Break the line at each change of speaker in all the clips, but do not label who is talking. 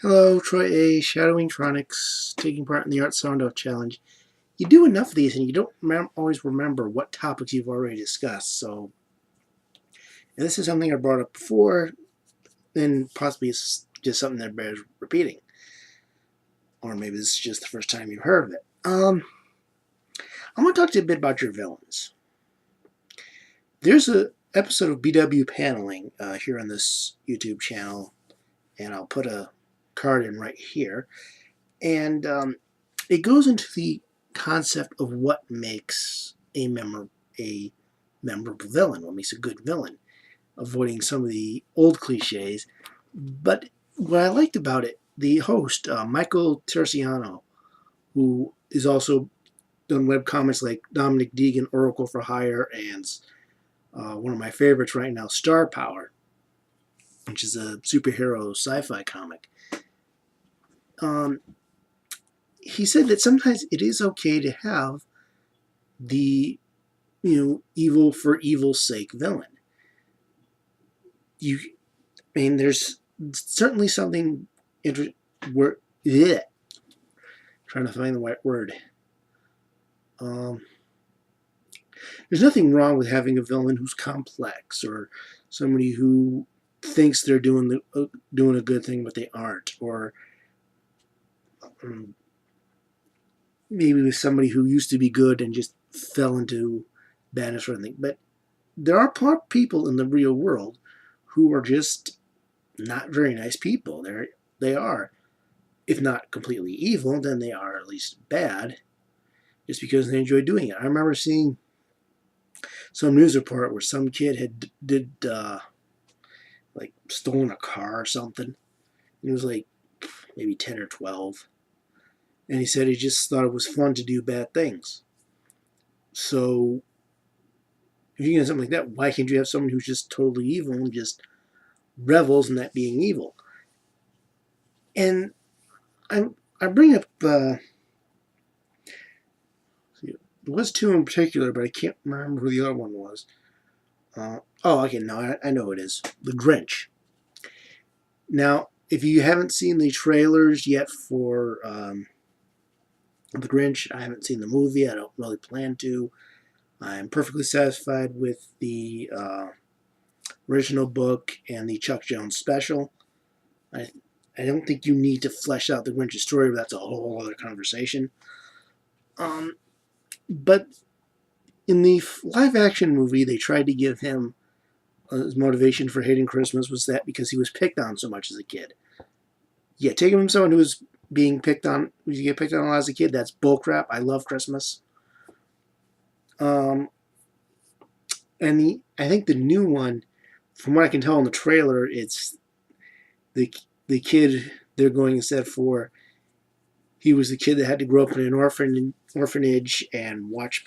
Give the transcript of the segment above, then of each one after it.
Hello, Troy A. Shadowing Tronics, taking part in the Art Soundoff Challenge. You do enough of these and you don't always remember what topics you've already discussed, so if this is something I brought up before, then possibly it's just something that bears repeating. Or maybe this is just the first time you've heard of it. I want to talk to you a bit about your villains. There's an episode of BW Paneling here on this YouTube channel, and I'll put a card in right here. And it goes into the concept of what makes a memorable villain, what makes a good villain, avoiding some of the old cliches. But what I liked about it, the host, Michael Terciano, who is also done webcomics like Dominic Deegan, Oracle for Hire, and one of my favorites right now, Star Power, which is a superhero sci-fi comic. He said that sometimes it is okay to have the evil for evil's sake villain. There's certainly something trying to find the right word. There's nothing wrong with having a villain who's complex, or somebody who thinks they're doing a good thing but they aren't, or maybe with somebody who used to be good and just fell into badness or anything. But there are people in the real world who are just not very nice people. They are, if not completely evil, then they are at least bad, just because they enjoy doing it. I remember seeing some news report where some kid had like stolen a car or something. And he was like maybe 10 or 12. And he said he just thought it was fun to do bad things. So if you get something like that, why can't you have someone who's just totally evil and just revels in that being evil? And I bring up there was two in particular, but I can't remember who the other one was. Okay, no, I know it is. The Grinch. Now, if you haven't seen the trailers yet for The Grinch, I haven't seen the movie. I don't really plan to. I'm perfectly satisfied with the original book and the Chuck Jones special. I don't think you need to flesh out the Grinch's story, but that's a whole other conversation. But in the live-action movie, they tried to give him his motivation for hating Christmas was that because he was picked on so much as a kid. Yeah, taking him someone who was being picked on, you get picked on a lot as a kid, that's bullcrap. I love Christmas. And I think the new one, from what I can tell in the trailer, it's the kid they're going instead for. He was the kid that had to grow up in an orphanage and watch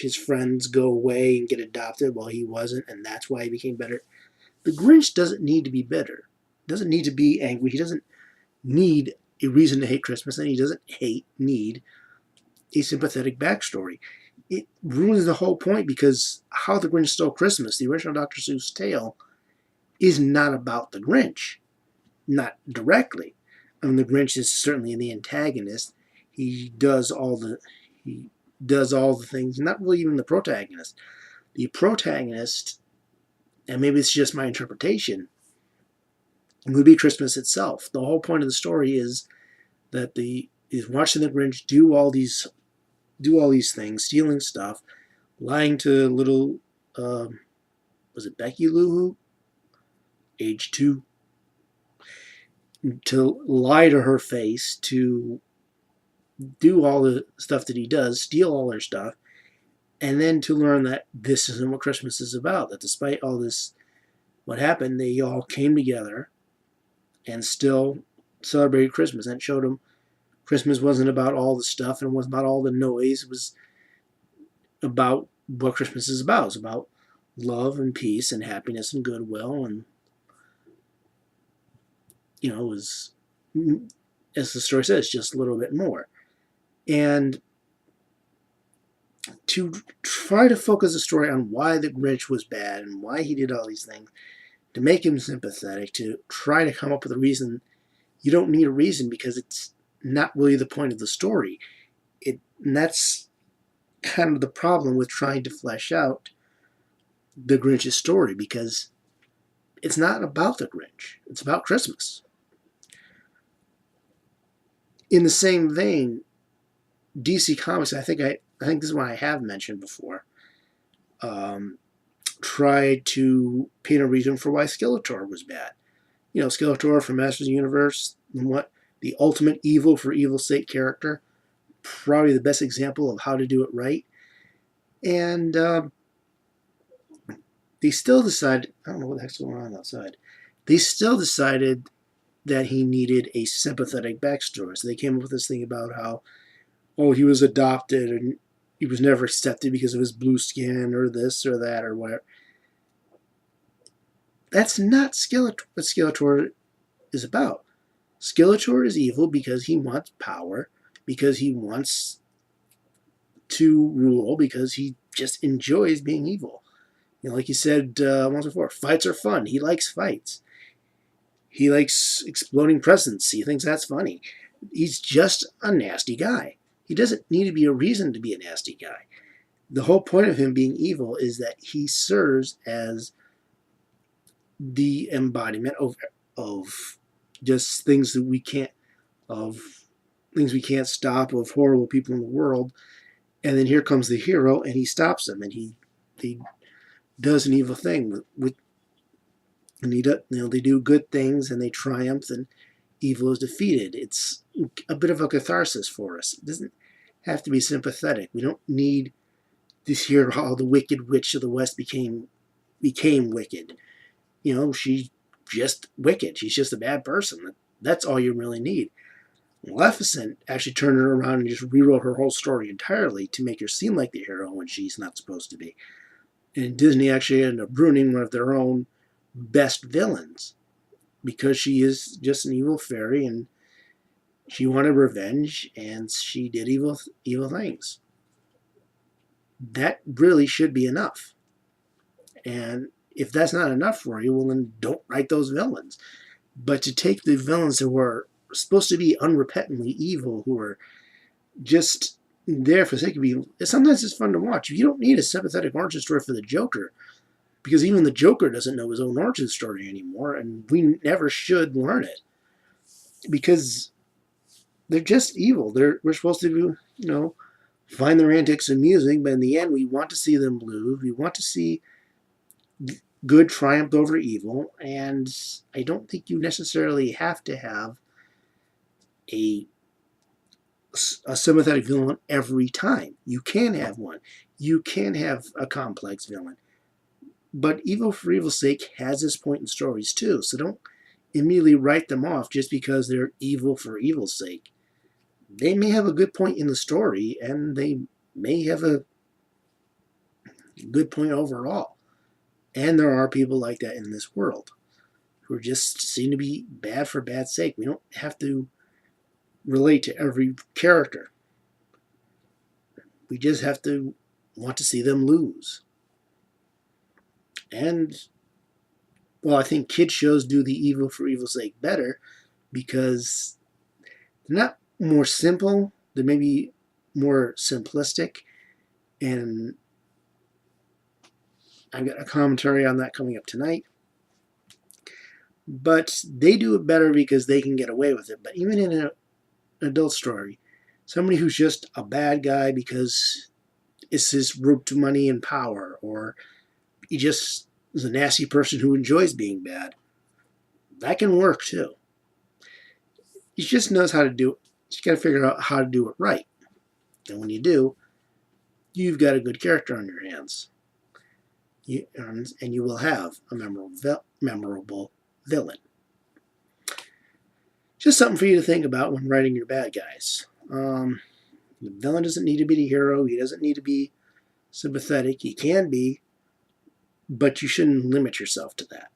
his friends go away and get adopted while he wasn't, and that's why he became better. The Grinch doesn't need to be bitter. Doesn't need to be angry. He doesn't need a reason to hate Christmas, and he doesn't need a sympathetic backstory. It ruins the whole point, because How the Grinch Stole Christmas, the original Dr. Seuss tale, is not about the Grinch. Not directly. I mean, the Grinch is certainly the antagonist. He does all the things, not really even the protagonist. The protagonist, and maybe it's just my interpretation, would be Christmas itself. The whole point of the story is that is watching the Grinch do all these things, stealing stuff, lying to little was it Becky Lou, age 2, to lie to her face, to do all the stuff that he does, steal all her stuff, and then to learn that this isn't what Christmas is about, that despite all this, what happened, they all came together and still celebrated Christmas. And it showed him Christmas wasn't about all the stuff and wasn't about all the noise. It was about what Christmas is about. It's about love and peace and happiness and goodwill. And, it was, as the story says, just a little bit more. And to try to focus the story on why the Grinch was bad and why he did all these things, to make him sympathetic, to try to come up with a reason You don't need a reason because it's not really the point of the story. And that's kind of the problem with trying to flesh out the Grinch's story, because it's not about the Grinch. It's about Christmas. In the same vein, DC Comics, I think this is one I have mentioned before, tried to paint a reason for why Skeletor was bad. You know, Skeletor from Masters of the Universe, what the ultimate evil for evil's sake character, probably the best example of how to do it right. And they still decided, I don't know what the heck's going on outside. They still decided that he needed a sympathetic backstory. So they came up with this thing about how, oh, he was adopted and he was never accepted because of his blue skin or this or that or whatever. That's not Skeletor, what Skeletor is about. Skeletor is evil because he wants power, because he wants to rule, because he just enjoys being evil. You know, like you said once before, fights are fun. He likes fights. He likes exploding presents. He thinks that's funny. He's just a nasty guy. He doesn't need to be a reason to be a nasty guy. The whole point of him being evil is that he serves as the embodiment of just things that we can't stop, of horrible people in the world. And then here comes the hero, and he stops them, and he does an evil thing and they do good things, and they triumph, and evil is defeated. It's a bit of a catharsis for us. It doesn't have to be sympathetic. We don't need to hear how the Wicked Witch of the West became wicked. You know, she's just wicked. She's just a bad person. That's all you really need. Maleficent actually turned her around and just rewrote her whole story entirely to make her seem like the hero when she's not supposed to be. And Disney actually ended up ruining one of their own best villains because she is just an evil fairy, and she wanted revenge, and she did evil things. That really should be enough. And if that's not enough for you, well, then don't write those villains. But to take the villains who are supposed to be unrepentantly evil, who are just there for the sake of evil, sometimes it's fun to watch. You don't need a sympathetic origin story for the Joker, because even the Joker doesn't know his own origin story anymore, and we never should learn it, because they're just evil. We're supposed to, find their antics amusing, but in the end, we want to see them lose. We want to see good triumph over evil, and I don't think you necessarily have to have a sympathetic villain every time. You can have one. You can have a complex villain. But evil for evil's sake has its point in stories too, so don't immediately write them off just because they're evil for evil's sake. They may have a good point in the story, and they may have a good point overall. And there are people like that in this world who just seem to be bad for bad's sake. We don't have to relate to every character. We just have to want to see them lose. And, well, I think kid shows do the evil for evil's sake better because they're not more simple. They're maybe more simplistic. And I've got a commentary on that coming up tonight. But they do it better because they can get away with it. But even in an adult story, somebody who's just a bad guy because it's his route to money and power, or he just is a nasty person who enjoys being bad, that can work too. He just knows how to do it. You got to figure out how to do it right. And when you do, you've got a good character on your hands. And you will have a memorable villain. Just something for you to think about when writing your bad guys. The villain doesn't need to be the hero. He doesn't need to be sympathetic. He can be, but you shouldn't limit yourself to that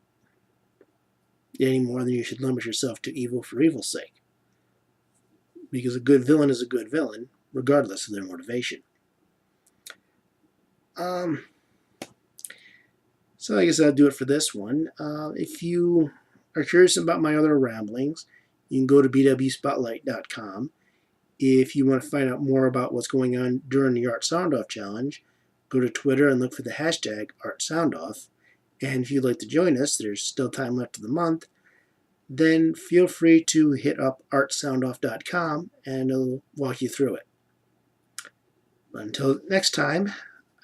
any more than you should limit yourself to evil for evil's sake. Because a good villain is a good villain, regardless of their motivation. So I guess I'll do it for this one. If you are curious about my other ramblings, you can go to bwspotlight.com. If you want to find out more about what's going on during the Art Soundoff Challenge, go to Twitter and look for the hashtag ArtSoundoff. And if you'd like to join us, there's still time left of the month, then feel free to hit up artsoundoff.com and it'll walk you through it. Until next time,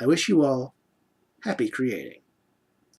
I wish you all happy creating.